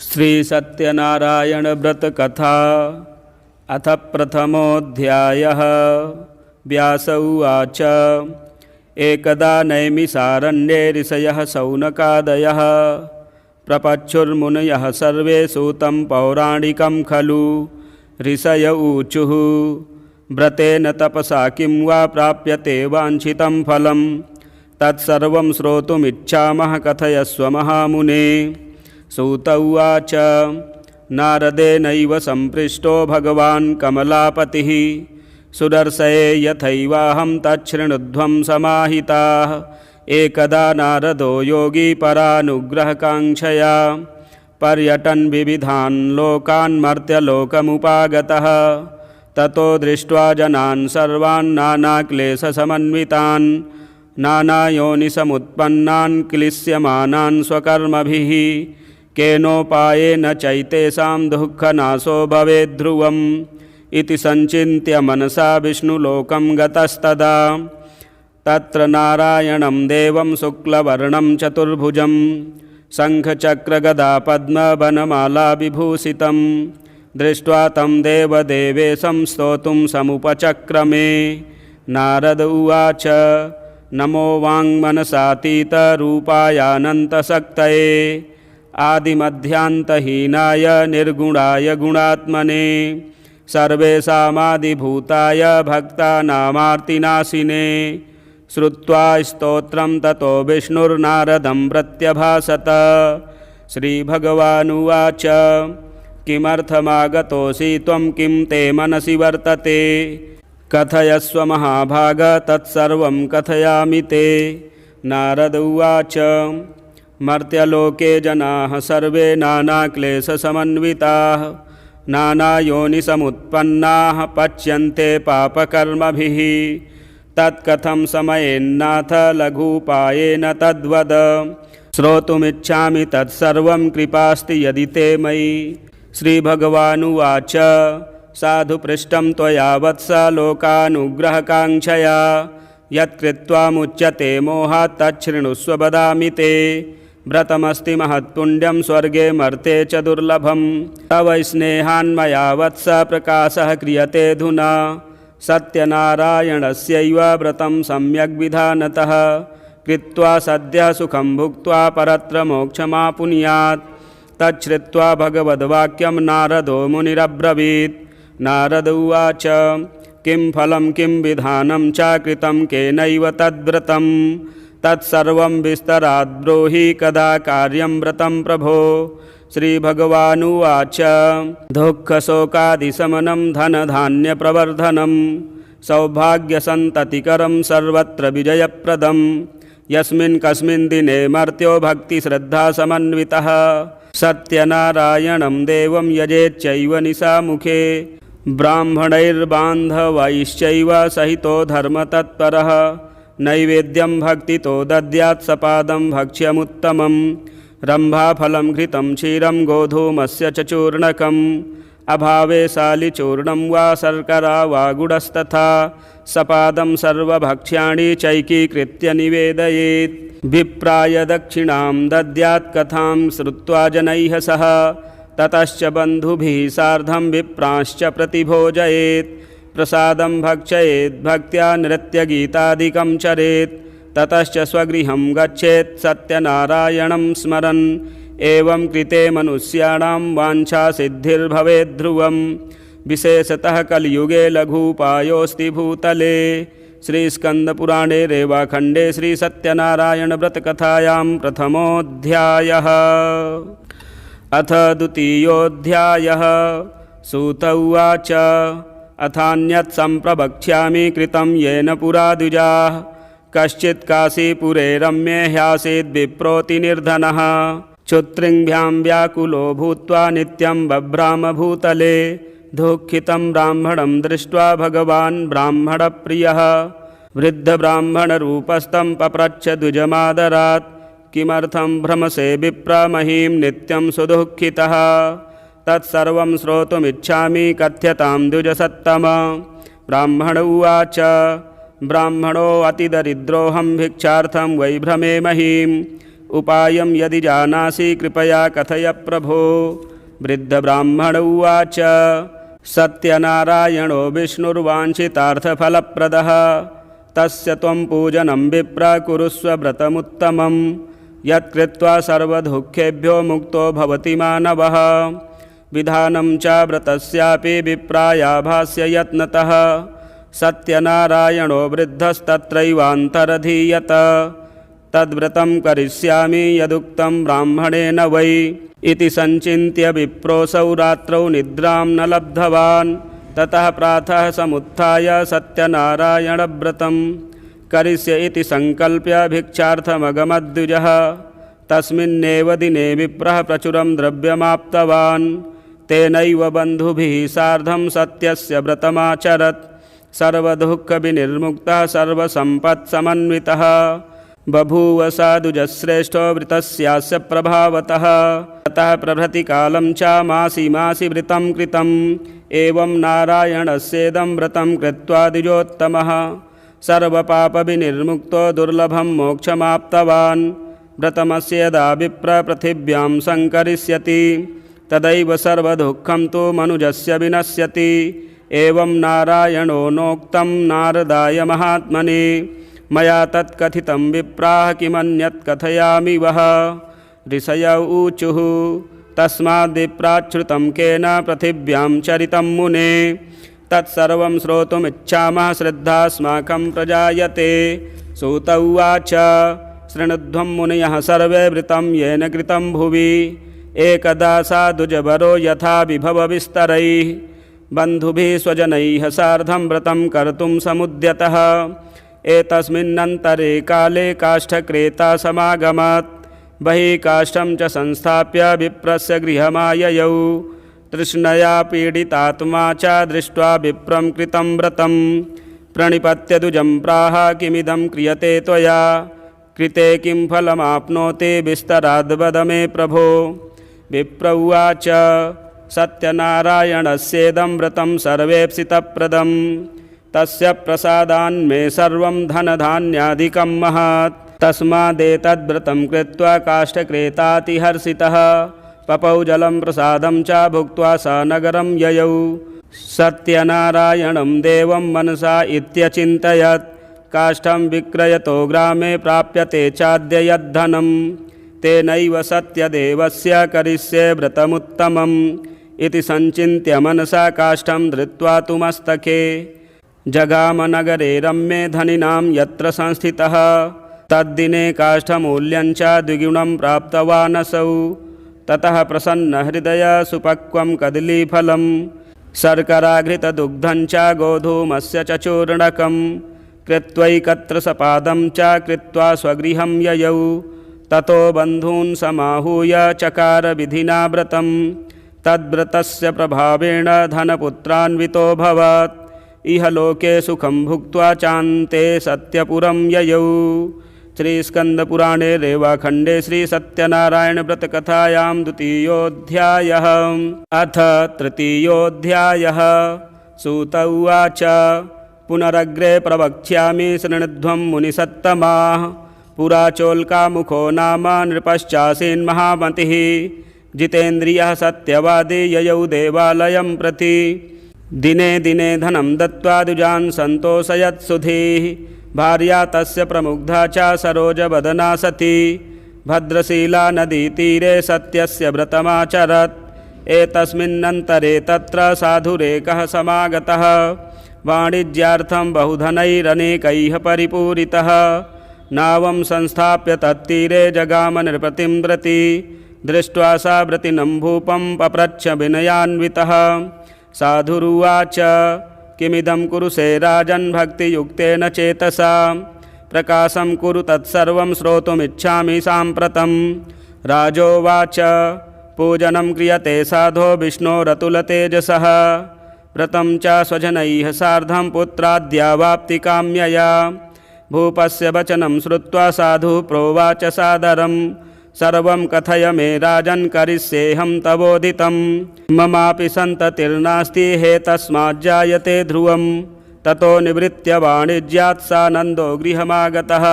श्री सत्यनारायण व्रत कथा अथ प्रथमोऽध्यायः। व्यास उवाच। एकदा नैमिषारण्ये ऋषयः शौनकादयः प्रपच्छुर्मुनयः सर्वे सूतं पौराणिकं खलु। ऋषय ऊचुः व्रतेन तपसा किं वा प्राप्यते वाञ्छितं फलं। तत्सर्वं श्रोतुमिच्छामः कथयस्व महामुने। सूत उवाच। नारदेनैव सम्पृष्टो भगवान् कमलापतिः सुदर्शये यथैवाहं तच्छृणुध्वं समाहिताः। एकदा नारदो योगी परानुग्रहकाङ्क्षया पर्यटन् विविधान् लोकान् मर्त्यलोकमुपागतः। ततो दृष्ट्वा जनान् सर्वान् नानाक्लेशसमन्वितान् नानायोनिसमुत्पन्नान् क्लिश्यमानान् स्वकर्मभिः केनोपायेन चैतेषां दुःखनाशो भवेद्ध्रुवम् इति सञ्चिन्त्य मनसा विष्णुलोकं गतस्तदा। तत्र नारायणं देवं शुक्लवर्णं चतुर्भुजं शङ्खचक्रगदापद्मवनमाला विभूषितं दृष्ट्वा तं देवदेवेशं स्तोतुं समुपचक्रमे। नारद उवाच। नमो वाङ्मनसातीतरूपायानन्तशक्तये आदिमध्यान्तहीनाय निर्गुणाय गुणात्मने सर्वेषामादिभूताय भक्तानामार्तिनाशिने। श्रुत्वा स्तोत्रं ततो विष्णुर्नारदं प्रत्यभाषत। श्रीभगवानुवाच। किमर्थमागतोऽसि त्वं किं ते मनसि वर्तते। कथयस्व महाभाग तत्सर्वं कथयामि ते। नारद उवाच। मर्त्यलोके जनाः सर्वे नानाक्लेशसमन्विताः नानायोनिसमुत्पन्नाः पच्यन्ते पापकर्मभिः। तत्कथं समयेन्नाथ लघूपायेन तद्वद। श्रोतुमिच्छामि तत्सर्वं कृपास्ति यदि ते मयि। श्रीभगवानुवाच। साधु पृष्टं त्वया वत्स लोकानुग्रहकाङ्क्षया यत्कृत्वा मुच्यते मोहात् तच्छृणुष्व वदामि ते। व्रतमस्ति महत्पुण्यं स्वर्गे मर्ते च दुर्लभं। तव स्नेहान्मया वत्स प्रकाशः क्रियते धुना। सत्यनारायणस्यैव व्रतं सम्यग्विधानतः कृत्वा सद्यः सुखं भुक्त्वा परत्र मोक्षमापुनुयात्। तच्छ्रुत्वा भगवद्वाक्यं नारदो मुनिरब्रवीत्। नारद उवाच। किं फलं किं विधानं च कृतं केनैव तद्व्रतं। तत्सर्वं विस्तराद् ब्रूहि कदा कार्यं व्रतं प्रभो। श्रीभगवानुवाच। दुःखशोकादिशमनं धनधान्यप्रवर्धनं सौभाग्यसन्ततिकरं सर्वत्र विजयप्रदं। यस्मिन् कस्मिन् दिने मर्त्यो भक्तिश्रद्धासमन्वितः सत्यनारायणं देवं यजेच्चैव निशामुखे। ब्राह्मणैर्बान्धवैश्चैव सहितो धर्मतत्परः नैवेद्यं भक्तितो दद्यात् सपादं भक्ष्यमुत्तमं। रम्भाफलं घृतं क्षीरं गोधूमस्य च चूर्णकम् अभावे शालिचूर्णं वा शर्करा वा गुडस्तथा सपादं सर्वभक्ष्याणि चैकीकृत्य निवेदयेत्। विप्राय दक्षिणां दद्यात् कथां श्रुत्वा जनैः सह ततश्च बन्धुभिः सार्धं विप्रांश्च प्रतिभोजयेत्। प्रसादं भक्षयेत् भक्त्या नृत्यगीतादिकं चरेत्। ततश्च स्वगृहं गच्छेत् सत्यनारायणं स्मरन्। एवं कृते मनुष्याणां वाञ्छा सिद्धिर्भवेद्ध्रुवम्। विशेषतः कलियुगे लघूपायोऽस्ति भूतले। श्रीस्कन्दपुराणे रेवाखण्डे श्रीसत्यनारायणव्रतकथायां प्रथमोऽध्यायः। अथ द्वितीयोऽध्यायः। सूत उवाच। अथान्यत् सम्प्रवक्ष्यामि कृतं येन पुरा द्विजाः। कश्चित् काशीपुरे रम्ये ह्यासीद्विप्रोऽतिनिर्धनः क्षुत्रिङ्भ्यां व्याकुलो भूत्वा नित्यं बभ्राम भूतले। दुःखितं ब्राह्मणं दृष्ट्वा भगवान् ब्राह्मणप्रियः वृद्धब्राह्मणरूपस्तं पप्रच्छ द्विजमादरात्। किमर्थं भ्रमसे विप्र महीं नित्यं सुदुःखितः। तत्सर्वं श्रोतुमिच्छामि कथ्यतां द्विजसत्तम। ब्राह्मण उवाच। ब्राह्मणो अतिदरिद्रोऽहं भिक्षार्थं वै भ्रमे महीं उपायं यदि जानासि कृपया कथय प्रभो। वृद्धब्राह्मण उवाच सत्यनारायणो विष्णुर्वाञ्छितार्थफलप्रदः तस्य त्वं पूजनं विप्र कुरुष्व व्रतमुत्तमं यत्कृत्वा सर्वदुःखेभ्यो मुक्तो भवति मानवः। विधानं च व्रतस्यापि विप्रायाभास्य यत्नतः सत्यनारायणो वृद्धस्तत्रैवान्तरधीयत। तद्व्रतं करिष्यामि यदुक्तं ब्राह्मणेन वै इति संचिन्त्य विप्रोऽसौ रात्रौ निद्रां न लब्धवान्। ततः प्रातः समुत्थाय सत्यनारायणव्रतं करिष्ये इति संकल्प्य भिक्षार्थमगमद्विजः। तस्मिन्नेव दिने विप्रः प्रचुरं द्रव्यमाप्तवान्। तेनैव बन्धुभिः सार्धं सत्यस्य व्रतमाचरत्। सर्वदुःखविनिर्मुक्तः सर्वसम्पत्समन्वितः बभूव साधुजश्रेष्ठो वृतस्यास्य प्रभावतः। ततः प्रभृति कालं च मासि मासि व्रतं कृतम्। एवं नारायणस्येदं व्रतं कृत्वा द्विजोत्तमः सर्वपापविनिर्मुक्तो दुर्लभं मोक्षमाप्तवान्। व्रतमस्य यदा विप्रपृथिव्यां संकरिष्यति तदैव सर्वदुःखं तु मनुजस्य विनश्यति। एवं नारायणो नोक्तं नारदाय महात्मने मया तत्कथितं विप्राः किमन्यत् कथयामि वः। ऋषय ऊचुः तस्माद्विप्राच्छ्रुतं केन पृथिव्यां चरितं मुने तत्सर्वं श्रोतुमिच्छामः श्रद्धास्माकं प्रजायते। सूत उवाच शृणुध्वं मुनयः सर्वे वृतं येन कृतं भुवि। एकदा साधुजवरो यथा विभवविस्तरैः बन्धुभिः स्वजनैः सार्धं व्रतं कर्तुं समुद्यतः। एतस्मिन्नन्तरे काले काष्ठक्रेता समागमत्। बहिः काष्ठं च संस्थाप्य विप्रस्य गृहमाययौ। तृष्णया पीडितात्मा च दृष्ट्वा विप्रं कृतं व्रतं प्रणिपत्य द्विजं प्राह किमिदं क्रियते त्वया कृते किं फलमाप्नोति विस्तराद् वद मे प्रभो। विप्र उवाच सत्यनारायणस्येदं व्रतं सर्वेप्सितप्रदं तस्य प्रसादान्मे सर्वं धनधान्यादिकं महत्। तस्मादेतद्व्रतं कृत्वा काष्ठक्रेतातिहर्षितः पपौ जलं प्रसादं च भुक्त्वा स नगरं ययौ। सत्यनारायणं देवं मनसा इत्यचिन्तयत् काष्ठं विक्रयतो ग्रामे प्राप्यते चाद्य यद्धनं तेनैव सत्यदेवस्य करिष्ये व्रतमुत्तमम् इति संचिन्त्य मनसा काष्ठं धृत्वा तु मस्तके जगामनगरे रम्ये धनिनां यत्र संस्थितः। तद्दिने काष्ठमूल्यं च द्विगुणं प्राप्तवानसौ। ततः प्रसन्नहृदय सुपक्वं कदलीफलं शर्कराघृतदुग्धं च गोधूमस्य च चूर्णकं कृत्वैकत्र सपादं च कृत्वा स्वगृहं ययौ। ततो बन्धून् समाहूय चकार विधिना व्रतं तद्व्रतस्य प्रभावेण धनपुत्रान्वितोऽभवत्। इह लोके सुखं भुक्त्वा चान्ते सत्यपुरं ययौ। श्रीस्कन्दपुराणे रेवाखण्डे श्रीसत्यनारायणव्रतकथायां द्वितीयोऽध्यायः। अथ तृतीयोऽध्यायः। सूत उवाच पुनरग्रे प्रवक्ष्यामि शृणुध्वं मुनिसत्तमाः। पुरा चोल्कामुखो नाम नृपश्चासीन्महामतिः जितेन्द्रियः सत्यवादी ययौ देवालयं प्रति। दिने दिने धनं दत्त्वा द्विजान् सन्तोषयत्सुधीः। भार्या तस्य प्रमुग्धा च सरोजवदना सती भद्रशीला नदीतीरे सत्यस्य व्रतमाचरत्। एतस्मिन्नन्तरे तत्र साधुरेकः समागतः वाणिज्यार्थं बहुधनैरनेकैः परिपूरितः। नावं संस्थाप्य तत्तीरे जगाम नृपतिं व्रति। दृष्ट्वा सा व्रतिनं भूपं पप्रच्छ विनयान्वितः। साधुरुवाच किमिदं कुरुषे राजन् भक्तियुक्तेन चेतसा प्रकाशं कुरु तत्सर्वं श्रोतुमिच्छामि साम्प्रतं। राजोवाच पूजनं क्रियते साधो विष्णोरतुलतेजसः व्रतं च स्वजनैः सार्धं पुत्राद्यावाप्तिकाम्यया। भूपस्य वचनं श्रुत्वा साधु प्रोवाच सादरं सर्वं कथय मे राजन् करिष्येऽहं तवोदितं। ममापि सन्ततिर्नास्ति हेतस्माज्जायते ध्रुवं। ततो निवृत्य वाणिज्यात् सानन्दो गृहमागतः।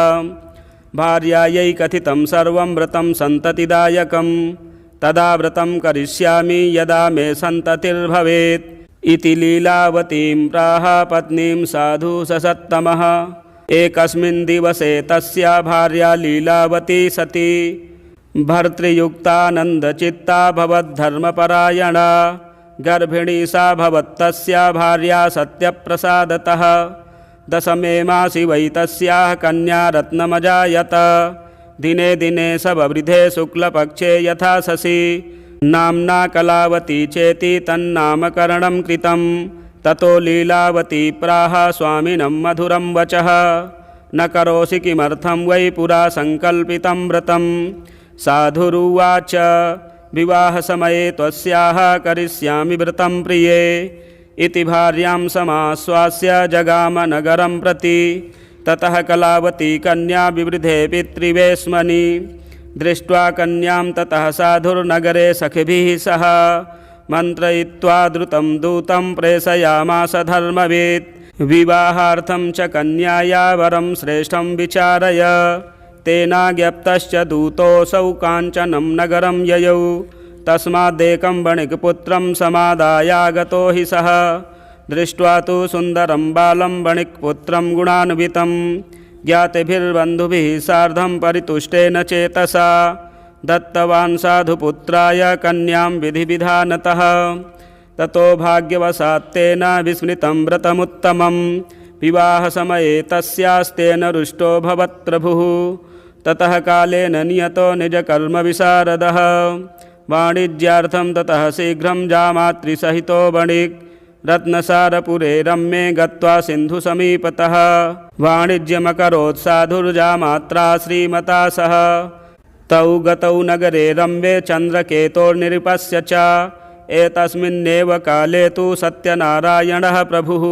भार्यायै कथितं सर्वं व्रतं सन्ततिदायकं तदा व्रतं करिष्यामि यदा मे सन्ततिर्भवेत् इति लीलावतीं प्राह पत्नीं साधु ससत्तमः। एकस्मिन् दिवसे तस्या भार्या लीलावती सती भर्तृयुक्तानन्दचित्ता भवद्धर्मपरायणा गर्भिणी सा भवत्तस्या भार्या सत्यप्रसादतः। दशमे मासि वै तस्याः कन्या रत्नमजायत। दिने दिने सववृधे शुक्लपक्षे यथा शशि नाम्ना कलावती चेति तन्नामकरणं कृतं। ततो लीलावती प्राह स्वामिनं मधुरं वचः न करोषि किमर्थं वै पुरा सङ्कल्पितं व्रतं। साधुरुवाच विवाहसमये त्वस्याः करिष्यामि व्रतं प्रिये इति भार्यां समाश्वास्य जगाम नगरं प्रति। ततः कलावती कन्या विवृधे पितृवेश्मनि दृष्ट्वा कन्यां ततः साधुर्नगरे सखिभिः सह मन्त्रयित्वा द्रुतं दूतं प्रेषयामास धर्मवित्। विवाहार्थं च कन्याया वरं श्रेष्ठं विचारय। तेनाज्ञप्तश्च दूतोऽसौ काञ्चनं नगरं ययौ। तस्मादेकं वणिक्पुत्रं समादायागतो हि सः। दृष्ट्वा तु सुन्दरं बालं वणिक्पुत्रं गुणान्वितं ज्ञातिभिर्बन्धुभिः सार्धं परितुष्टेन चेतसा दत्तवान् साधुपुत्राय कन्यां विधिविधानतः। ततो भाग्यवशात्तेन विस्मृतं व्रतमुत्तमं विवाहसमये तस्यास्तेन रुष्टो भवत्प्रभुः। ततः कालेन नियतो निजकर्मविशारदः वाणिज्यार्थं ततः शीघ्रं जामातृसहितो वणिक् रत्नसारपुरे रम्ये गत्वा सिन्धुसमीपतः वाणिज्यमकरोत् साधुर्जामात्रा श्रीमता सह। तौ गतौ नगरे रम्ये चन्द्रकेतोर्निरुपस्य च। एतस्मिन्नेव काले तु सत्यनारायणः प्रभुः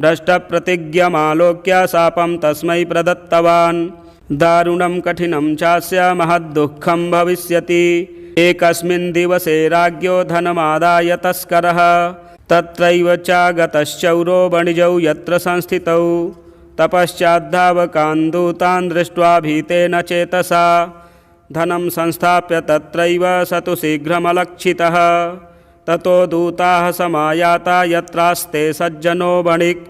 भ्रष्टप्रतिज्ञमालोक्य शापं तस्मै प्रदत्तवान्। दारुणं कठिनं चास्य महद्दुःखं भविष्यति। एकस्मिन् दिवसे राज्ञो धनमादाय तस्करः तत्रैव चागतश्चौरो वणिजौ यत्र संस्थितौ। तपश्चाद्धावकान् दूतान् दृष्ट्वा भीतेन चेतसा धनं संस्थाप्य तत्रैव स तु शीघ्रमलक्षितः। ततो दूताः समायाता यत्रास्ते सज्जनो वणिक्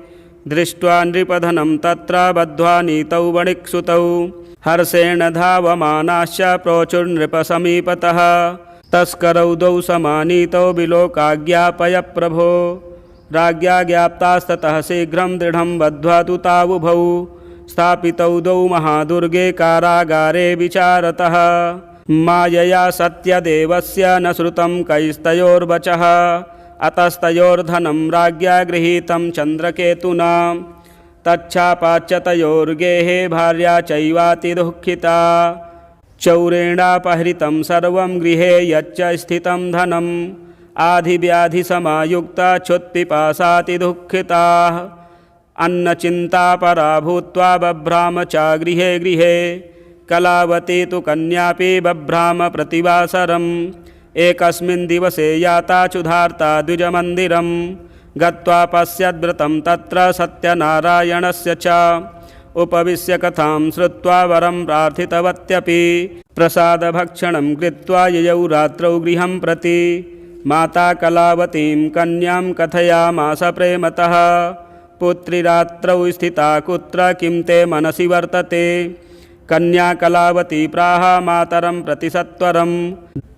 दृष्ट्वा नृपधनं तत्र बद्ध्वा नीतौ वणिक्सुतौ हर्षेण धावमानाश्च प्रोचुर्नृपसमीपतः। तस्करौ द्वौ समानीतौ विलोकाज्ञापय प्रभो। राज्ञा ज्ञाप्तास्ततः शीघ्रं दृढं बद्ध्वा तु तावुभौ स्थापितौ द्वौ महादुर्गे कारागारे विचारतः। मायया सत्यदेवस्य न श्रुतं कैस्तयोर्वचः अतस्तयोर्धनं राज्ञा गृहीतं चन्द्रकेतुना। तच्छापाच्यतयोर्गेहे भार्या चैवातिदुःखिता चौरेणापहृतं सर्वं गृहे यच्च स्थितं धनम् आधिव्याधिसमायुक्ता क्षुत्पिपासातिदुःखिताः अन्नचिन्तापरा भूत्वा बभ्राम च गृहे गृहे। कलावती तु कन्यापि बभ्राम प्रतिवासरम्। एकस्मिन् दिवसे याता क्षुधार्ता द्विजमन्दिरं गत्वा पश्यद्व्रतं तत्र सत्यनारायणस्य च। उपविश्य कथां श्रुत्वा वरं प्रार्थितवत्यपि प्रसादभक्षणं कृत्वा ययौ रात्रौ गृहं प्रति। माता कलावतीं कन्यां कथयामास प्रेमतः पुत्री रात्रौ स्थिता कुत्र किं ते मनसि वर्तते। कन्या कलावती प्राह मातरं प्रति सत्वरं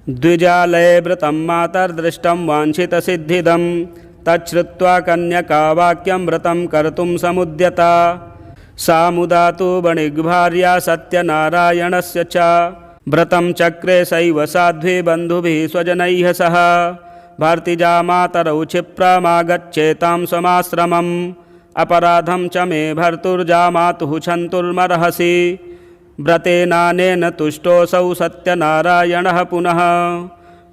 द्विजालये व्रतं मातर्दृष्टं वाञ्छितसिद्धिदं। तच्छ्रुत्वा कन्यका वाक्यं व्रतं कर्तुं समुद्यता। सा मुदा तु वणिग्भार्या सत्यनारायणस्य च व्रतं चक्रे सैव साध्वी बन्धुभिः स्वजनैः सह। भर्तिजा मातरौ क्षिप्रमागच्छेतां समाश्रमम् अपराधं च मे भर्तुर्जामातुः क्षन्तुर्मर्हसि। व्रतेनानेन तुष्टोऽसौ सत्यनारायणः पुनः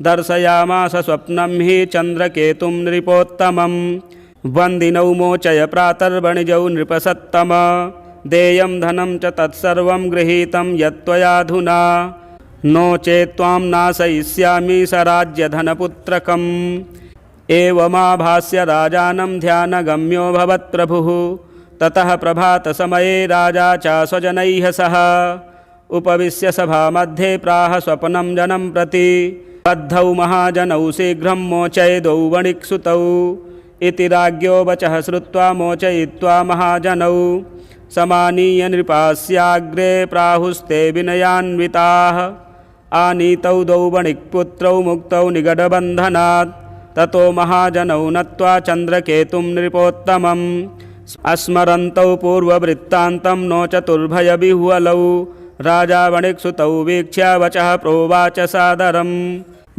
दर्शयामास स्वप्नं हि चन्द्रकेतुं नृपोत्तमम्। वन्दिनौ मोचय प्रातर्वणिजौ नृपसत्तम देयं धनं च तत्सर्वं गृहीतं यत्त्वयाधुना नो चेत् त्वां नाशयिष्यामि सराज्यधनपुत्रकम्। एवमाभास्य राजानं ध्यानगम्यो भवत्प्रभुः। ततः प्रभातसमये राजा च स्वजनैः सह उपविश्य सभामध्ये प्राह स्वप्नं जनं प्रति बद्धौ महाजनौ शीघ्रं मोचयिदौ वणिक्सुतौ इति राज्ञो वचः श्रुत्वा मोचयित्वा महाजनौ समानीय नृपास्याग्रे प्राहुस्ते विनयान्विताः आनीतौ द्वौ वणिक्पुत्रौ मुक्तौ निगडबन्धनात् ततो महाजनौ नत्वा चन्द्रकेतुं नृपोत्तमम् स्मरन्तौ पूर्ववृत्तान्तं नो चतुर्भयविह्वलौ राजा वणिक्सुतौ वीक्ष्य वचः प्रोवाच सादरं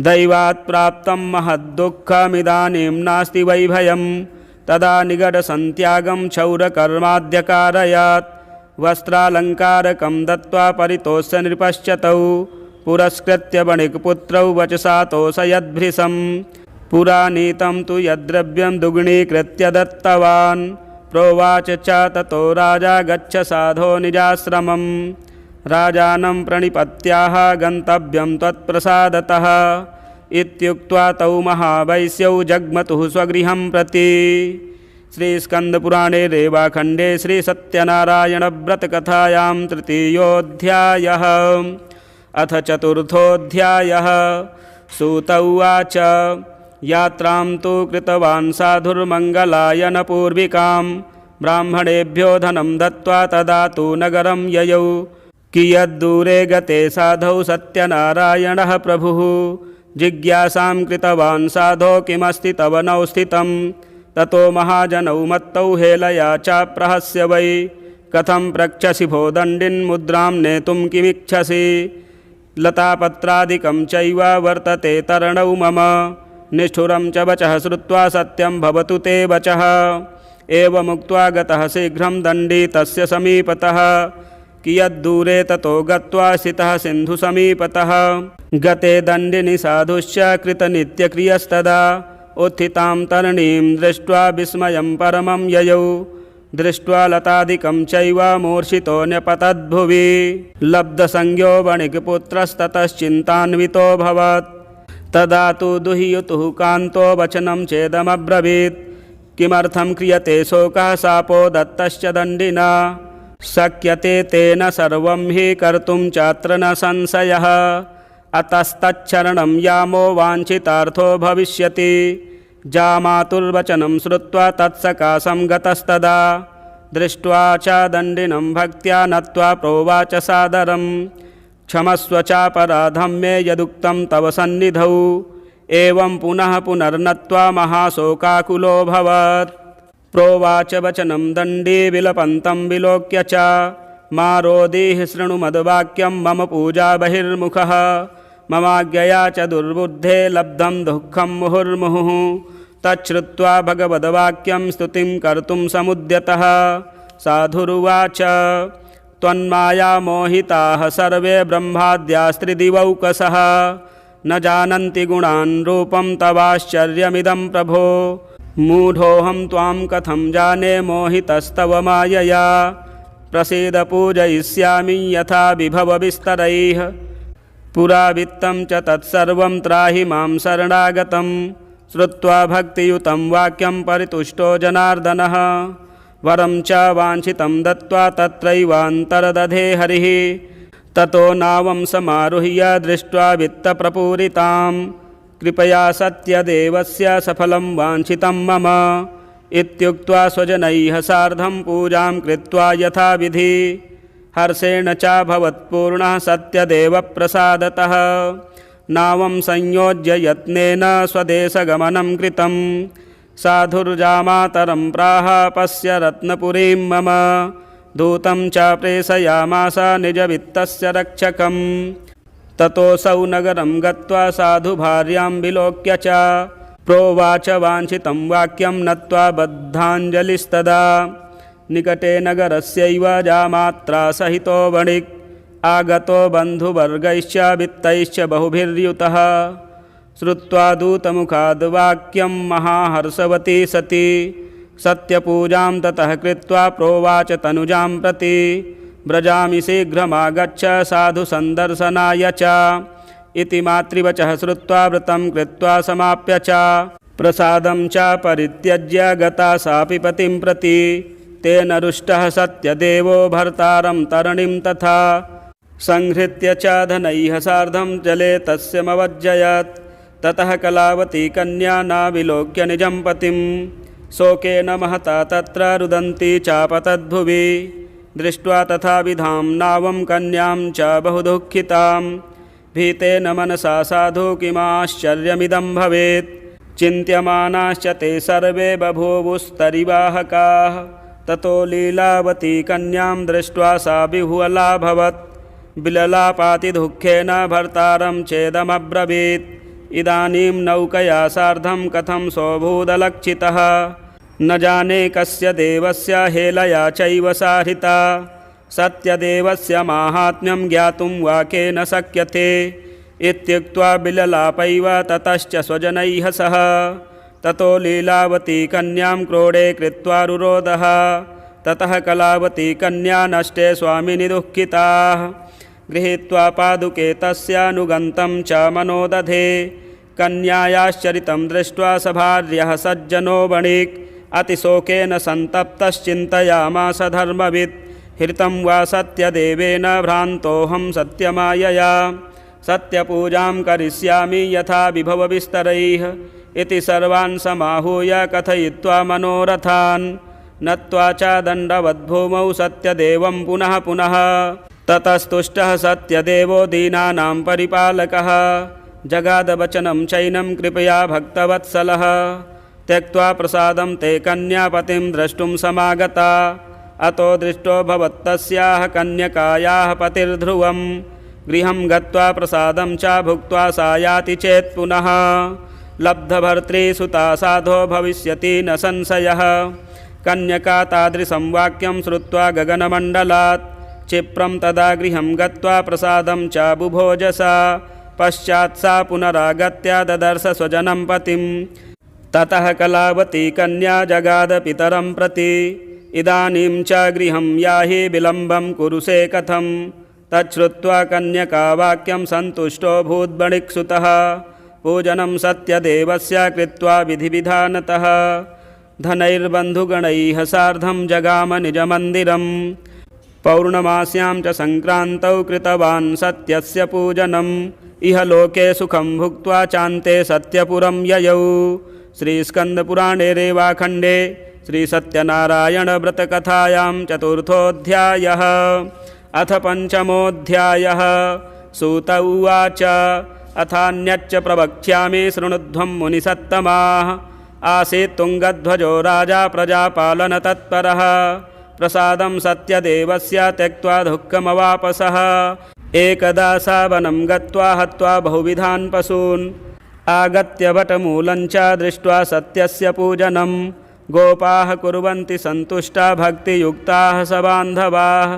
दैवात् प्राप्तं महद्दुःखमिदानीं नास्ति वै भयं तदा निगडसन्त्यागं क्षौरकर्माद्यकारयात् वस्त्रालङ्कारकं दत्त्वा परितोष्य नृपश्चतौ पुरस्कृत्य वणिक्पुत्रौ वचसा तोषयद्भृशं पुरा नीतं तु यद्द्रव्यं दुग्णीकृत्य दत्तवान् प्रोवाच च ततो राजा गच्छ साधो निजाश्रमम् राजानं प्रणिपत्याह गन्तव्यं त्वत्प्रसादतः इत्युक्त्वा तौ महावैश्यौ जग्मतुः स्वगृहं प्रति। श्रीस्कन्दपुराणे रेवाखण्डे श्रीसत्यनारायणव्रतकथायां तृतीयोऽध्यायः। अथ चतुर्थोऽध्यायः। सूत उवाच यात्रां तु कृतवान् साधुर्मङ्गलायनपूर्विकां ब्राह्मणेभ्यो धनं दत्त्वा तदा तु नगरं ययौ कियद्दूरे गते साधौ सत्यनारायणः प्रभुः जिज्ञासां कृतवान् साधो किमस्ति तव नौ स्थितं ततो महाजनौ मत्तौ हेलया चाप्रहस्य वै कथं प्रक्षसि भो दण्डिन्मुद्रां नेतुं किमिच्छसि लतापत्रादिकं चैव वर्तते तरणौ मम निष्ठुरं च वचः श्रुत्वा सत्यं भवतु ते वचः एवमुक्त्वा गतः शीघ्रं दण्डी तस्य समीपतः कियद्दूरे ततो गत्वा स्थितः सिन्धुसमीपतः गते दण्डिनि साधुश्च कृतनित्यक्रियस्तदा उत्थितां तरणीं दृष्ट्वा विस्मयं परमं ययौ दृष्ट्वा लतादिकं चैव मूर्छितो न्यपतद्भुवि लब्धसंज्ञो वणिक्पुत्रस्ततश्चिन्तान्वितोऽभवत् तदा तु दुहियुतुः कान्तो वचनं चेदमब्रवीत् किमर्थं क्रियते शोकः शापो दत्तश्च दण्डिना शक्यते तेन सर्वं हि कर्तुं चात्र न संशयः अतस्तच्छरणं यामो वाञ्छितार्थो भविष्यति जामातुर्वचनं श्रुत्वा तत्सकाशं गतस्तदा दृष्ट्वा च दण्डिनं भक्त्या नत्वा प्रोवाच सादरं क्षमस्व चापराधं मे यदुक्तं तव सन्निधौ एवं पुनः पुनर्नत्वा महाशोकाकुलोऽभवत् प्रोवाच वचनं दण्डी विलपन्तं विलोक्य च मा रोदिः शृणु मद्वाक्यं मम पूजा बहिर्मुखः ममाज्ञया च दुर्बुद्धे लब्धं दुःखं मुहुर्मुहुः तच्छ्रुत्वा भगवद्वाक्यं स्तुतिं कर्तुं समुद्यतः साधुरुवाच त्वन्माया मोहिताः सर्वे ब्रह्माद्यास्त्रिदिवौकसः न जानन्ति गुणान् रूपं तवाश्चर्यमिदं प्रभो मूढोऽहं त्वां कथं जाने मोहितस्तव मायया प्रसीद पूजयिष्यामि यथा विभवविस्तरैः पुरा वित्तं च तत्सर्वं त्राहि मां शरणागतं श्रुत्वा भक्तियुतं वाक्यं परितुष्टो जनार्दनः वरं च वाञ्छितं दत्त्वा तत्रैवान्तरदधे हरिः ततो नावं समारुह्य दृष्ट्वा वित्तप्रपूरितां कृपया सत्यदेवस्य सफलं वाञ्छितं मम इत्युक्त्वा स्वजनैः सार्धं पूजां कृत्वा यथाविधि हर्षेण च भवत्पूर्णः सत्यदेवप्रसादतः नावं संयोज्य यत्नेन स्वदेशगमनं कृतं साधुर्जामातरं प्राह पश्य रत्नपुरीं मम दूतं च प्रेषयामास निजवित्तस्य रक्षकम् ततोऽसौ नगरं गत्वा साधुभार्यां विलोक्य च प्रोवाच वाञ्छितं वाक्यं नत्वा बद्धाञ्जलिस्तदा निकटे नगरस्यैव जामात्रा सहितो वणिक् आगतो बन्धुवर्गैश्च वित्तैश्च बहुभिर्युतः श्रुत्वा दूतमुखाद् वाक्यं महाहर्षवती सती सत्यपूजां ततः कृत्वा प्रोवाच तनुजां प्रति व्रजामि शीघ्रमागच्छ साधुसन्दर्शनाय च इति मातृवचः श्रुत्वा व्रतं कृत्वा समाप्य च प्रसादं च परित्यज्य गता सापि पतिं प्रति तेन रुष्टः सत्यदेवो भर्तारं तरणिं तथा संहृत्य च धनैः सार्धं जले तस्यमवर्जयत्। ततः कलावती कन्या नाविलोक्य निजं पतिं शोकेन महता तत्र रुदन्ती चापतद्भुवि। दृष्ट्वा तथाविधां नावं कन्यां च बहु दुःखितां भीतेन मनसा साधु किमाश्चर्यमिदं भवेत्। चिन्त्यमानाश्च ते सर्वे बभूवुस्तरिवाहकाः। ततो लीलावती कन्यां दृष्ट्वा सा विह्वलाभवत्। विललापातिदुःखेन भर्तारं चेदमब्रवीत्। इदानीं नौकया सार्धं कथं सोऽभूदलक्षितः न जाने कस्य देवस्य हेलया चैव सारिता। सत्यदेवस्य माहात्म्यं ज्ञातुं वा केन शक्यते इत्युक्त्वा विललापैव ततश्च स्वजनैः सह। ततो लीलावती कन्यां क्रोडे कृत्वा रुरोधः। ततः कलावती कन्या नष्टे स्वामिनि दुःखिताः गृहीत्वा पादुके तस्यानुगन्तं च मनोदधे। कन्यायाश्चरितं दृष्ट्वा सभार्यः सज्जनो वणिक् अतिशोकेन सन्तप्तश्चिन्तयामास धर्मवित्। हृतं वा सत्यदेवेन भ्रान्तोऽहं सत्यमायया सत्यपूजां करिष्यामि यथा विभवविस्तरैः इति सर्वान् समाहूय कथयित्वा मनोरथान् नत्वा च दण्डवद्भूमौ सत्यदेवं पुनः पुनः। ततस्तुष्टः सत्यदेवो दीनानां परिपालकः जगादवचनं चैनं कृपया भक्तवत्सलः। त्यक्त्वा प्रसादं ते कन्यापतिं द्रष्टुं समागता। अतो दृष्टो भवत्तस्याः कन्यकायाः पतिर्ध्रुवं। गृहं गत्वा प्रसादं च भुक्त्वा सा याति चेत् पुनः लब्धभर्तृसुता साधो भविष्यति न संशयः। कन्यका तादृशं वाक्यं श्रुत्वा गगनमण्डलात् क्षिप्रं तदा गृहं गत्वा प्रसादं च बुभोजसा। पश्चात् सा पुनरागत्य ददर्श स्वजनं पतिं। ततः कलावती कन्या जगाद पितरं प्रति। इदानीं च गृहं याहि विलम्बं कुरुषे कथं। तच्छ्रुत्वा कन्यका वाक्यं सन्तुष्टो भूद्वणिक्सुतः। पूजनं सत्यदेवस्य कृत्वा विधिविधानतः धनैर्बन्धुगणैः सार्धं जगाम निजमन्दिरम्। पौर्णमास्यां च सङ्क्रान्तौ कृतवान् सत्यस्य पूजनम्। इह लोके सुखं भुक्त्वा चान्ते सत्यपुरं ययौ। श्रीस्कन्दपुराणे रेवाखण्डे श्रीसत्यनारायणव्रतकथायां चतुर्थोऽध्यायः। अथ पञ्चमोऽध्यायः। सूत उवाच अथान्यच्च प्रवक्ष्यामि शृणुध्वं मुनिसत्तमाः। आसीत् तुङ्गध्वजो राजा प्रजापालनतत्परः। प्रसादं सत्यदेवस्य त्यक्त्वा दुःखमवापसः। एकदा सा वनं गत्वा हत्वा बहुविधान् पशून् आगत्य वटमूलं च दृष्ट्वा सत्यस्य पूजनं गोपाः कुर्वन्ति सन्तुष्टा भक्तियुक्ताः सबान्धवाः।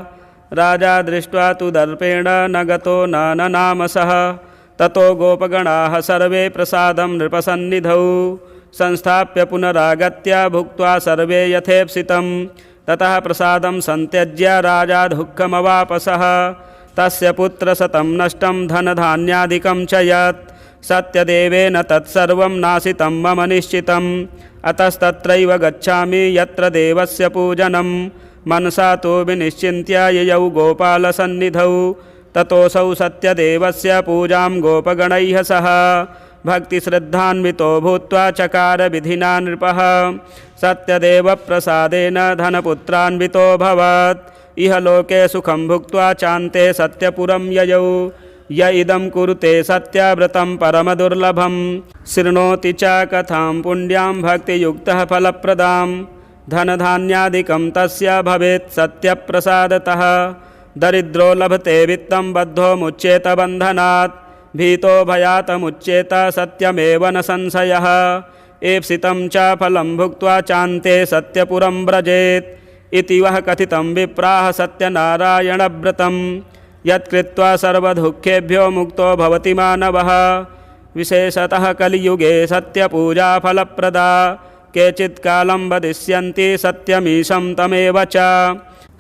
राजा दृष्ट्वा तु दर्पेण न गतो नाम सः। ततो गोपगणाः सर्वे प्रसादं नृपसन्निधौ संस्थाप्य पुनरागत्य भुक्त्वा सर्वे यथेप्सितं। ततः प्रसादं सन्त्यज्य राजा दुःखमवापसः। तस्य पुत्रशतं नष्टं धनधान्यादिकं च यत् सत्यदेवेन तत्सर्वं नाशितं मम निश्चितम्। अतस्तत्रैव गच्छामि यत्र देवस्य पूजनं मनसा तु विनिश्चिन्त्य ययौ गोपालसन्निधौ। ततोऽसौ सत्यदेवस्य पूजां गोपगणैः सह भक्तिश्रद्धान्वितो भूत्वा चकार विधिना नृपः। सत्यदेवप्रसादेन धनपुत्रान्वितोऽभवत्। इह लोके सुखं भुक्त्वा चान्ते सत्यपुरं ययौ। य इदं कुरुते सत्यव्रतं परमदुर्लभं शृणोति च कथां पुण्यां भक्तियुक्तः फलप्रदां। धनधान्यादिकं तस्य भवेत् सत्यप्रसादतः। दरिद्रो लभते वित्तं बद्धो मुच्येत बन्धनात्। भीतो भयातमुच्येत सत्यमेव न संशयः। एप्सितं च फलं भुक्त्वा चान्ते सत्यपुरं व्रजेत्। इति वः कथितं विप्राः सत्यनारायणव्रतं यत्कृत्वा सर्वदुःखेभ्यो मुक्तो भवति मानवः। विशेषतः कलियुगे सत्यपूजा फलप्रदा। केचित् कालं वदिष्यन्ति सत्यमीशं तमेव च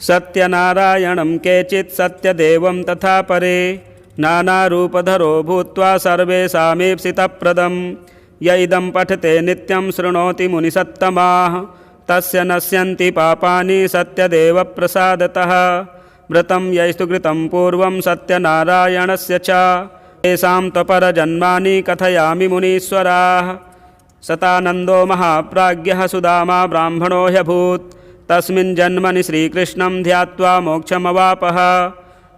सत्यनारायणं केचित् सत्यदेवं तथा परे नानारूपधरो भूत्वा सर्वेषामीप्सितप्रदं। य इदं पठते नित्यं शृणोति मुनिसत्तमाः तस्य नश्यन्ति पापानि सत्यदेवप्रसादतः। व्रतं यैस्तु कृतं पूर्वं सत्यनारायणस्य च तेषां त्वपरजन्मानि कथयामि मुनीश्वराः। सतानन्दो महाप्राज्ञः सुदामा ब्राह्मणो ह्यभूत् तस्मिन् जन्मनि श्रीकृष्णं ध्यात्वा मोक्षमवापः।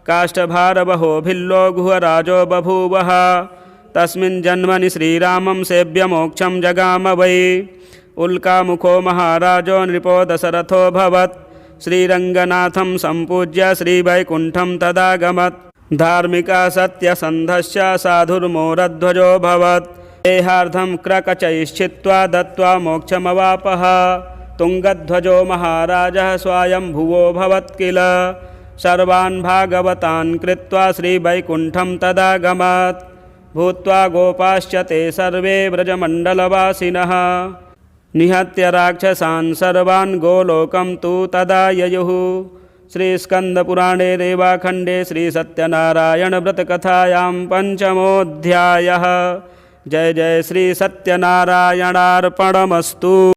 काष्ठभारवहो भिल्लो गुहराजो बभूवः तस्मिन् जन्मनि श्रीरामं सेव्य मोक्षं जगाम वै। उल्कामुखो महाराजो नृपो दशरथोऽभवत् श्रीरङ्गनाथं सम्पूज्य श्रीवैकुण्ठं तदागमत्। धार्मिका सत्यसन्धश्च साधुर्मोरध्वजोऽभवत् देहार्धं क्रकचैश्चित्वा दत्त्वा मोक्षमवापः। तुङ्गध्वजो महाराजः स्वयंभुवोऽभवत् किल सर्वान् भागवतान् कृत्वा श्रीवैकुण्ठं तदागमत्। भूत्वा गोपाश्च ते सर्वे व्रजमण्डलवासिनः निहत्य राक्षसान् सर्वान् गोलोकं तु तदा ययुः। श्रीस्कन्दपुराणे रेवाखण्डे श्रीसत्यनारायणव्रतकथायां पञ्चमोऽध्यायः। जय जय श्रीसत्यनारायणार्पणमस्तु।